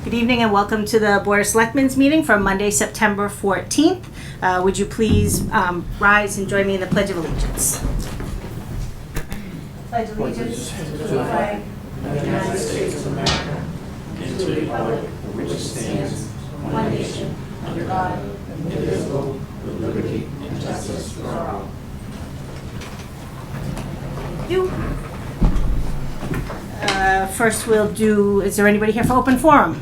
Good evening and welcome to the Board of Selectmen's meeting for Monday, September 14th. Would you please rise and join me in the Pledge of Allegiance? Pledge allegiance to the flag of the United States of America and to the republic for which it stands, one nation, under God, indivisible, with liberty and justice for all. Thank you. First we'll do, is there anybody here for open forum?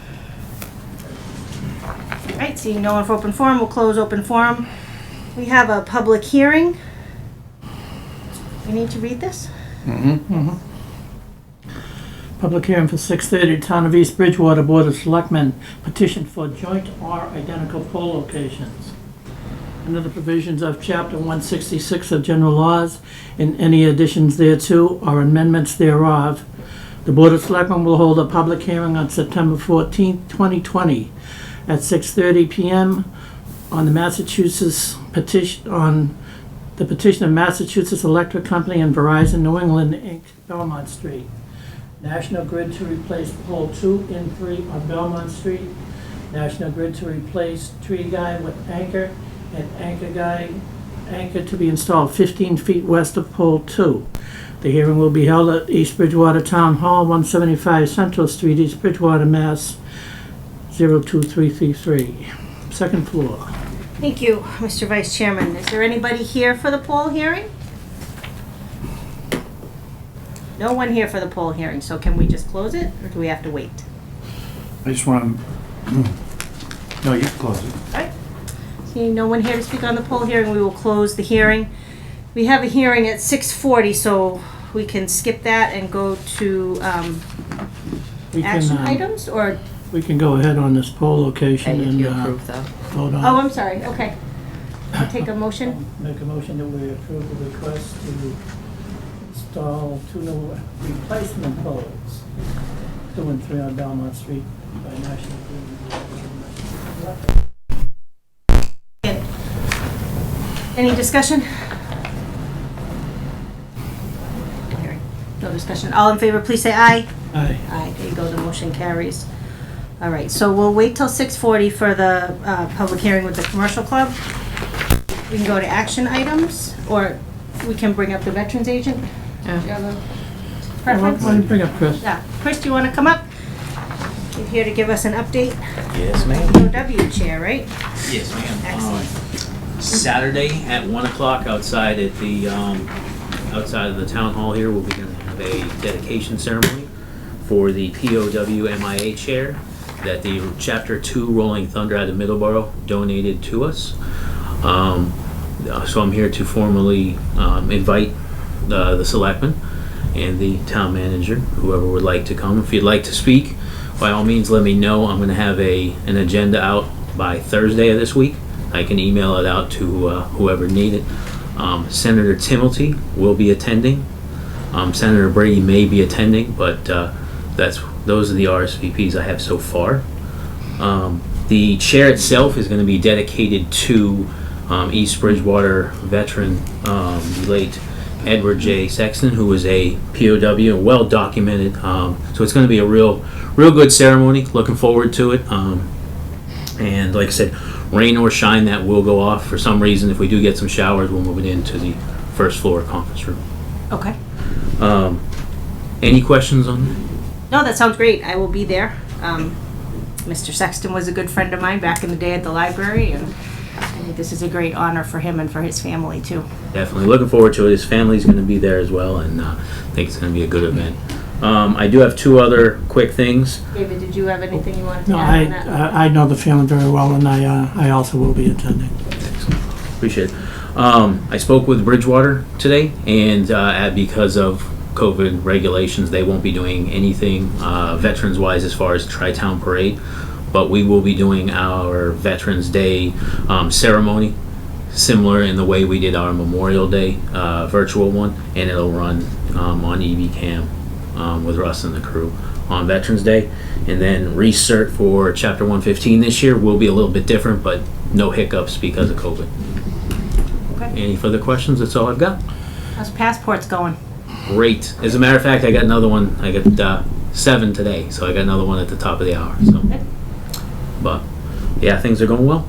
All right, seeing no one for open forum, we'll close open forum. We have a public hearing. We need to read this? Public hearing for 6:30, Town of East Bridgewater Board of Selectmen petition for joint or identical poll locations. Under the provisions of Chapter 166 of General Laws and any additions thereto or amendments thereof, the Board of Selectmen will hold a public hearing on September 14, 2020 at 6:30 p.m. on the petition of Massachusetts Electric Company and Verizon New England, Inc., Belmont Street. National Grid to replace pole 2 and 3 on Belmont Street. National Grid to replace tree guy with anchor and anchor to be installed 15 feet west of pole 2. The hearing will be held at East Bridgewater Town Hall, 175 Central Street, East Bridgewater, Mass. 02333. Second floor. Thank you, Mr. Vice Chairman. Is there anybody here for the poll hearing? No one here for the poll hearing, so can we just close it, or do we have to wait? I just want to, no, you can close it. All right. Seeing no one here to speak on the poll hearing, we will close the hearing. We have a hearing at 6:40, so we can skip that and go to action items, or? We can go ahead on this poll location and approve though. vote on. Oh, I'm sorry, okay. I'll take a motion. Make a motion that we approve the request to install 2 new replacement poles, 2 and 3 on Belmont Street by National Grid. Any discussion? No discussion. All in favor, please say aye. Aye. Aye, there you go, the motion carries. All right, so we'll wait till 6:40 for the public hearing with the commercial club. We can go to action items, or we can bring up the veterans agent. Do you have a preference? Why don't you bring up Chris? Yeah, Chris, do you want to come up? You're here to give us an update? Yes, ma'am. POW chair, right? Yes, ma'am. Excellent. Saturday at 1 o'clock outside at the outside of the town hall here, we'll be going to have a dedication ceremony for the POWMIA chair that the Chapter 2 Rolling Thunder out of Middleborough donated to us. So I'm here to formally invite the selectmen and the town manager, whoever would like to come. If you'd like to speak, by all means let me know. I'm going to have an agenda out by Thursday of this week. I can email it out to whoever needs it. Senator Timilty will be attending. Senator Brady may be attending, but those are the RSVPs I have so far. The chair itself is going to be dedicated to East Bridgewater veteran, late Edward J. Sexton, who was a POW, well documented. So it's going to be a real good ceremony. Looking forward to it. And like I said, rain or shine, that will go off. For some reason, if we do get some showers, we'll move it into the first floor conference room. Okay. Any questions on that? No, that sounds great. I will be there. Mr. Sexton was a good friend of mine back in the day at the library, and I think this is a great honor for him and for his family too. Definitely looking forward to it. His family's going to be there as well, and I think it's going to be a good event. I do have 2 other quick things. David, did you have anything you wanted to No, add on that? I know the family very well, and I also will be attending. Excellent. Appreciate it. I spoke with Bridgewater today, and because of COVID regulations, they won't be doing anything veterans-wise as far as Tri-Town Parade, but we will be doing our Veterans Day ceremony, similar in the way we did our Memorial Day virtual one, and it'll run on EBCAM with Russ and the crew on Veterans Day. And then recert for Chapter 115 this year will be a little bit different, but no hiccups because of COVID. Okay. Any further questions? That's all I've got. How's passports going? Great. As a matter of fact, I got another one. I got 7 today, so I got another one at the top of the hour, so. But, yeah, things are going well.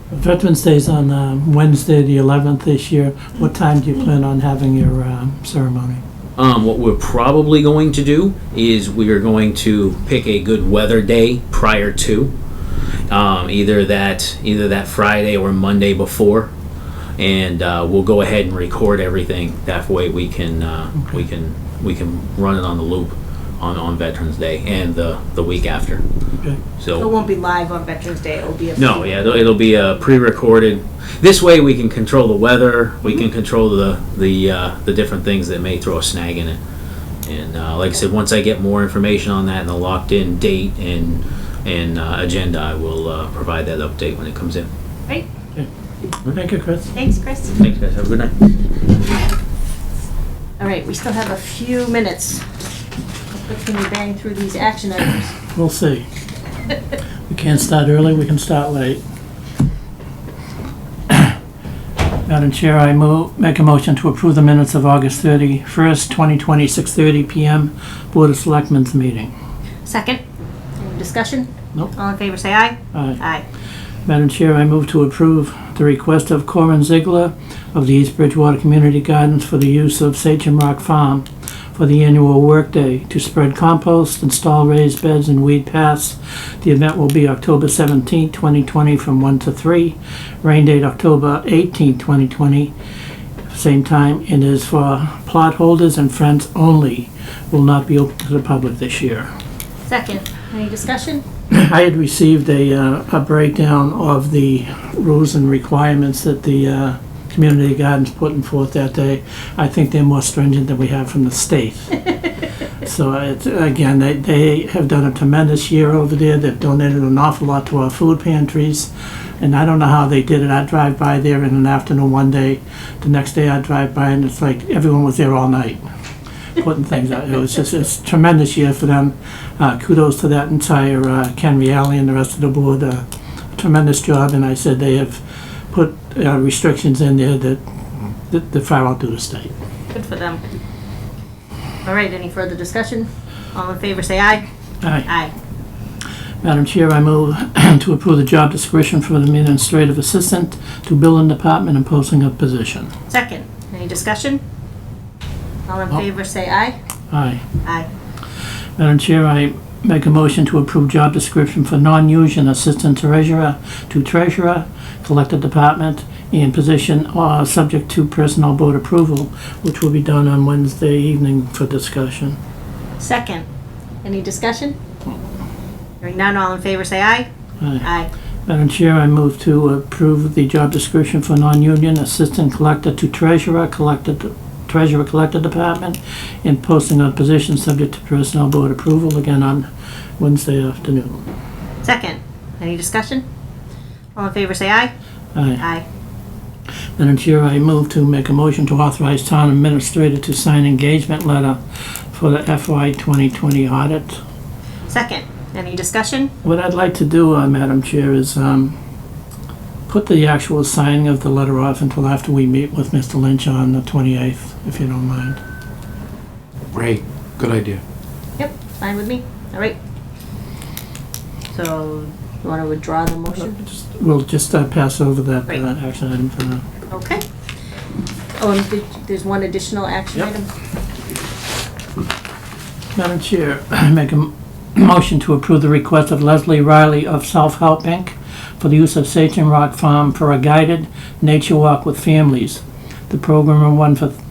Veterans Day's on Wednesday, the 11th this year. What time do you plan on having your ceremony? What we're probably going to do is we are going to pick a good weather day prior to, either that Friday or Monday before, and we'll go ahead and record everything. That way we can run it on the loop on Veterans Day and the week after. Okay. So it won't be live on Veterans Day, it'll be a... No, yeah, it'll be pre-recorded. This way we can control the weather, we can control the different things that may throw a snag in it. And like I said, once I get more information on that and the locked-in date and agenda, I will provide that update when it comes in. Right? Thank you, Chris. Thanks, Chris. Thanks, guys. Have a good night. All right, we still have a few minutes. How quick can we bang through these action items? We'll see. We can't start early, we can start late. Madam Chair, I make a motion to approve the minutes of August 31st, 2020, 6:30 PM Board of Selectmen's meeting. Second. Any discussion? Nope. All in favor, say aye. Aye. Aye. Madam Chair, I move to approve the request of Corin Ziegler of the East Bridgewater Community Gardens for the use of Sachem Rock Farm for the annual workday to spread compost, install raised beds, and weed paths. The event will be October 17, 2020 from 1 to 3. Rain date October 18, 2020, same time, and is for plot holders and friends only. Will not be open to the public this year. Second. Any discussion? I had received a breakdown of the rules and requirements that the community gardens putting forth that day. I think they're more stringent than we have from the state. So it's, again, they have done a tremendous year over there. They've donated an awful lot to our food pantries, and I don't know how they did it. I drive by there in an afternoon one day. The next day I drive by and it's like everyone was there all night putting things out. It's a tremendous year for them. Kudos to that entire Ken Reale and the rest of the board. Tremendous job, and I said they have put restrictions in there that far out to the state. Good for them. All right, any further discussion? All in favor, say aye. Aye. Aye. Madam Chair, I move to approve the job description for the administrative assistant to building department and posting of position. Second. Any discussion? All in Oh. favor, say aye. Aye. Aye. Madam Chair, I make a motion to approve job description for non-union assistant treasurer to treasurer, collector department, and position subject to personnel board approval, which will be done on Wednesday evening for discussion. Second. Any discussion? Hearing none, all in favor, say aye. Aye. Aye. Madam Chair, I move to approve the job description for non-union assistant collector to treasurer, collector department, and posting on position subject to personnel board approval, again on Wednesday afternoon. Second. Any discussion? All in favor, say aye. Aye. Aye. Madam Chair, I move to make a motion to authorize town administrator to sign engagement letter for the FY 2020 audit. Second. Any discussion? What I'd like to do, Madam Chair, is put the actual signing of the letter off until after we meet with Mr. Lynch on the 28th, if you don't mind. Great, good idea. Yep, fine with me. All right. So, you want to withdraw the motion? We'll just pass over that Right. action item for now. Okay. Oh, and there's one additional action Yep. item? Madam Chair, I make a motion to approve the request of Leslie Riley of Self Help Inc. for the use of Sachem Rock Farm for a guided nature walk with families. The program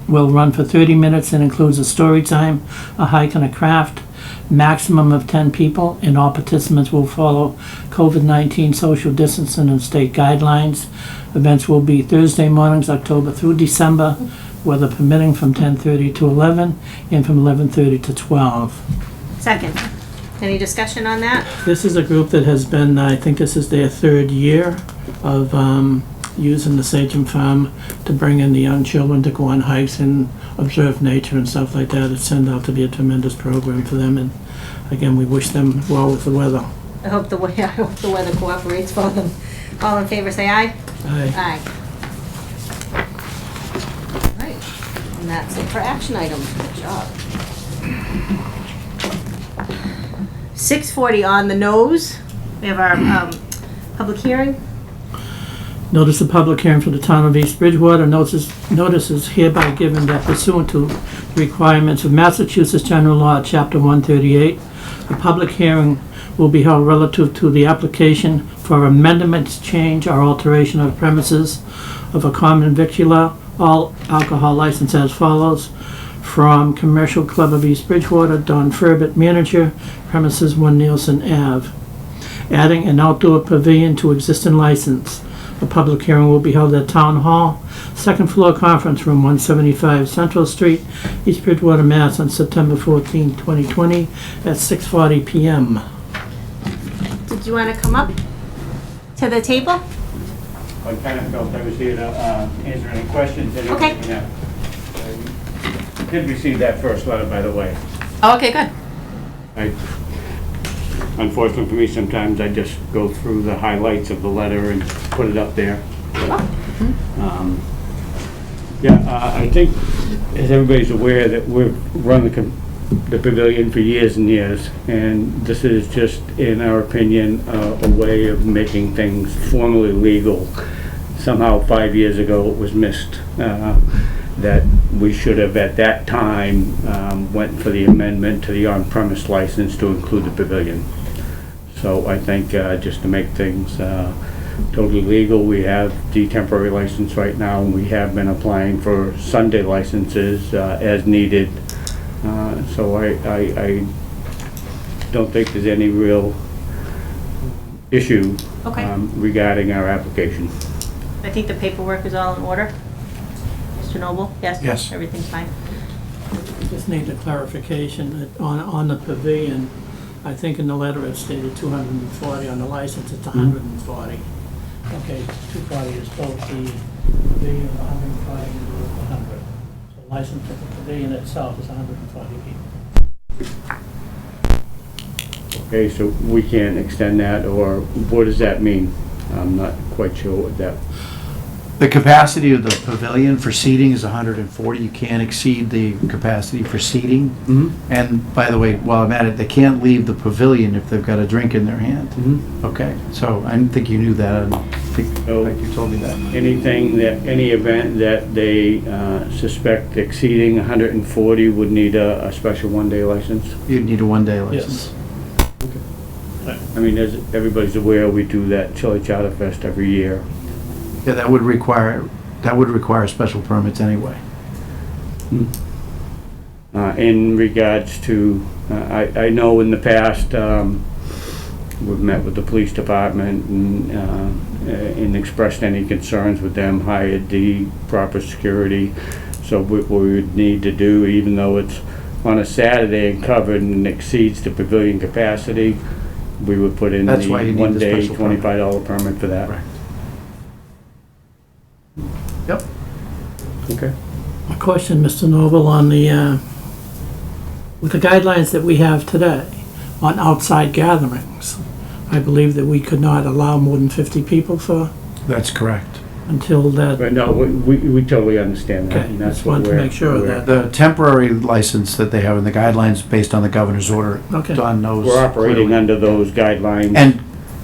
will run for 30 minutes and includes a story time, a hike and a craft, maximum of 10 people, and all participants will follow COVID-19 social distancing and state guidelines. Events will be Thursday mornings, October through December, weather permitting, from 10:30 to 11 and from 11:30 to 12. Second. Any discussion on that? This is a group that has been, I think this is their third year of using the Sachem Farm to bring in the young children to go on hikes and observe nature and stuff like that. It's turned out to be a tremendous program for them, and again, we wish them well with the weather. I hope the weather cooperates for them. All in favor, say aye. Aye. Aye. All right. And that's it for action items. Good job. 6:40 on the nose. We have our public hearing. Notice the public hearing for the town of East Bridgewater. Notice is hereby given that pursuant to the requirements of Massachusetts General Law, Chapter 138, a public hearing will be held relative to the application for amendments, change, or alteration of premises of a common victular all alcohol license as follows. From Commercial Club of East Bridgewater, Don Furbett, manager, premises 1 Nielsen Ave. Adding an outdoor pavilion to existing license. A public hearing will be held at Town Hall, second floor conference room, 175 Central Street, East Bridgewater, Mass. On September 14, 2020 at 6:40 p.m. Did you want to come up to the table? I kind of felt I was here to answer any questions. Okay. I did receive that first letter, by the way. Oh, okay, good. Unfortunately for me, sometimes I just go through the highlights of the letter and put it up there. I think, as everybody's aware, that we've run the pavilion for years and years, and this is just, in our opinion, a way of making things formally legal. Somehow 5 years ago it was missed, that we should have at that time went for the amendment to the on-premise license to include the pavilion. So I think just to make things totally legal, we have the temporary license right now, and we have been applying for Sunday licenses as needed. So I don't think there's any real issue regarding our application. I think the paperwork is all in order. Mr. Noble? Yes? Yes. Everything's fine. Just need a clarification that on the pavilion, I think in the letter it stated 240, on the license it's 140. Okay, 240 is both the pavilion, 140 and the 100. So the license of the pavilion itself is 140 people. Okay, so we can't extend that, or what does that mean? I'm not quite sure what that... The capacity of the pavilion for seating is 140. You can't exceed the capacity for seating. And by the way, while I'm at it, they can't leave the pavilion if they've got a drink in their hand. Okay, so I didn't think you knew that. I don't think like you told me that. Any event that they suspect exceeding 140 would need a special one-day license? You'd need a one-day license. I mean, as everybody's aware, we do that Chili Chowder Fest every year. Yeah, that would require special permits anyway. In regards to, I know in the past, we've met with the police department and expressed any concerns with them, hired the proper security. So what we would need to do, even though it's on a Saturday and covered and exceeds the pavilion capacity, we would put in That's the why you need the one-day special permit. $25 permit for that. Right. Yep. Okay. A question, Mr. Noble, on the, with the guidelines that we have today on outside gatherings, I believe that we could not allow more than 50 people That's correct. until that. But no, we totally understand that. Okay, And that's just what wanted to we're- make sure of we're- that. The temporary license that they have in the guidelines based on the governor's order, Okay. Don knows. We're operating clearly. under those guidelines. And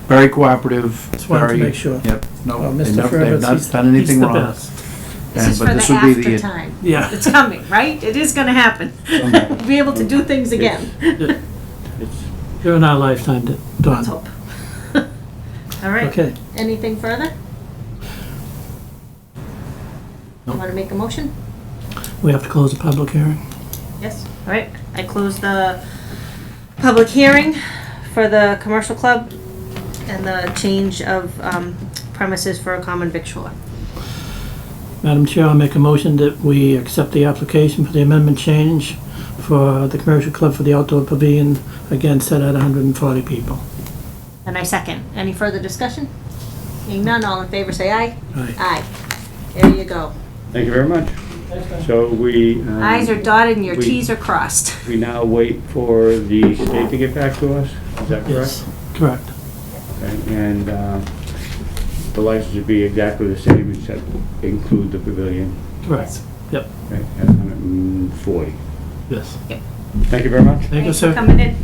very cooperative. Just wanted to very- make sure. Yep. No, Well, they've Mr. not Furbitz, done anything he's the wrong. best. This is but for the this would be after time. Yeah. It's coming, right? It is gonna happen. We'll be able to do things again. It's, During our lifetime, Let's Don. hope. All right. Okay. Anything further? No. Want to make a motion? We have to close the public hearing. Yes. All right. I close the public hearing for the commercial club and the change of premises for a common victualler. Madam Chair, I'll make a motion that we accept the application for the amendment change for the commercial club for the outdoor pavilion, again set at 140 people. And I second. Any further discussion? Being none, all in favor say aye. Aye. Aye. There you go. thank you very much. So we... I's are dotted and your we- T's are crossed. We now wait for the state to get back to us, is that correct? Yes, correct. Okay, and the license would be exactly the same, except include the pavilion, Correct. Yep. okay, at 140. Yes. Thank you very much. Thank you, Thanks for sir. coming in.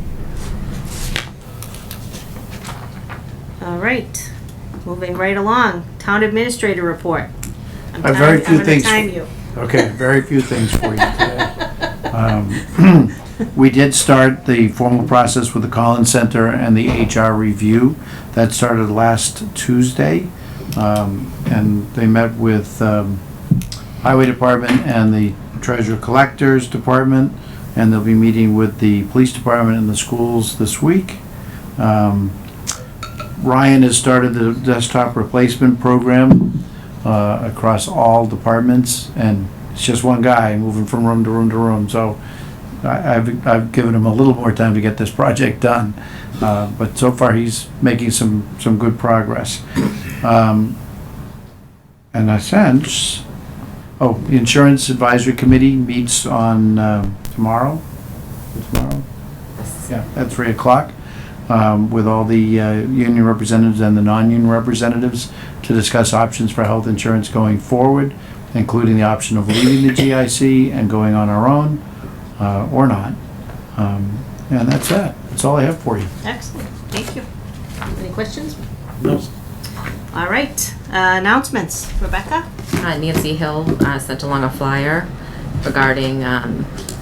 All right, moving right along. Town administrator report. I'm I have very few gonna things. time you. Okay, very few things for you today. We did start the formal process with the Collins Center and the HR review. That started last Tuesday. And they met with Highway Department and the Treasurer Collector's Department, and they'll be meeting with the Police Department and the schools this week. Ryan has started the desktop replacement program across all departments, and it's just one guy moving from room to room to room, so I've given him a little more time to get this project done, but so far he's making some good progress. And I sense, the Insurance Advisory Committee meets on tomorrow? Yeah, at 3 o'clock, with all the union representatives and the non-union representatives to discuss options for health insurance going forward, including the option of leaving the GIC and going on our own, or not. And that's it. That's all I have for you. Excellent, thank you. Any questions? No. All right, announcements. Rebecca? Nancy Hill sent along a flyer regarding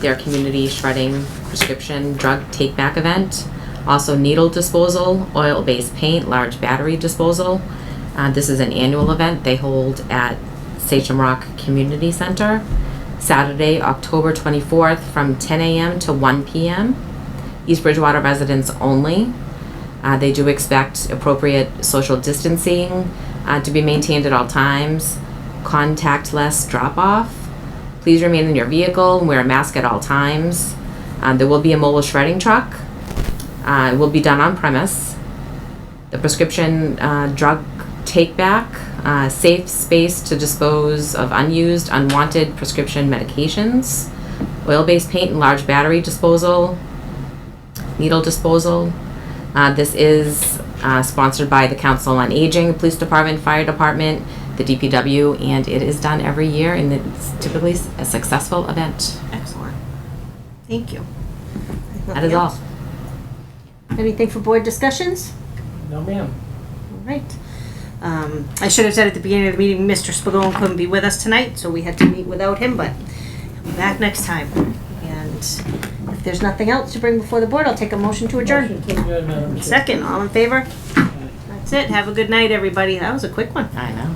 their community shredding prescription drug take-back event. Also needle disposal, oil-based paint, large battery disposal. This is an annual event they hold at Sachem Rock Community Center, Saturday, October 24th from 10 a.m. to 1 p.m. East Bridgewater residents only. They do expect appropriate social distancing to be maintained at all times. Contactless drop-off. Please remain in your vehicle and wear a mask at all times. There will be a mobile shredding truck. It will be done on premise. The prescription drug take-back, safe space to dispose of unused, unwanted prescription medications, oil-based paint and large battery disposal, needle disposal. This is sponsored by the Council on Aging, Police Department, Fire Department, the DPW, and it is done every year, and it's typically a successful event. Excellent. Thank you. That is all. Anything for board discussions? No, ma'am. All right. I should have said at the beginning of the meeting, Mr. Spagone couldn't be with us tonight, so we had to meet without him, but he'll be back next time. And if there's nothing else to bring before the board, I'll take a motion to adjourn. Motion to adjourn, Madam Chair. Second, all in favor? That's it. Have a good night, everybody. That was a quick one. I know.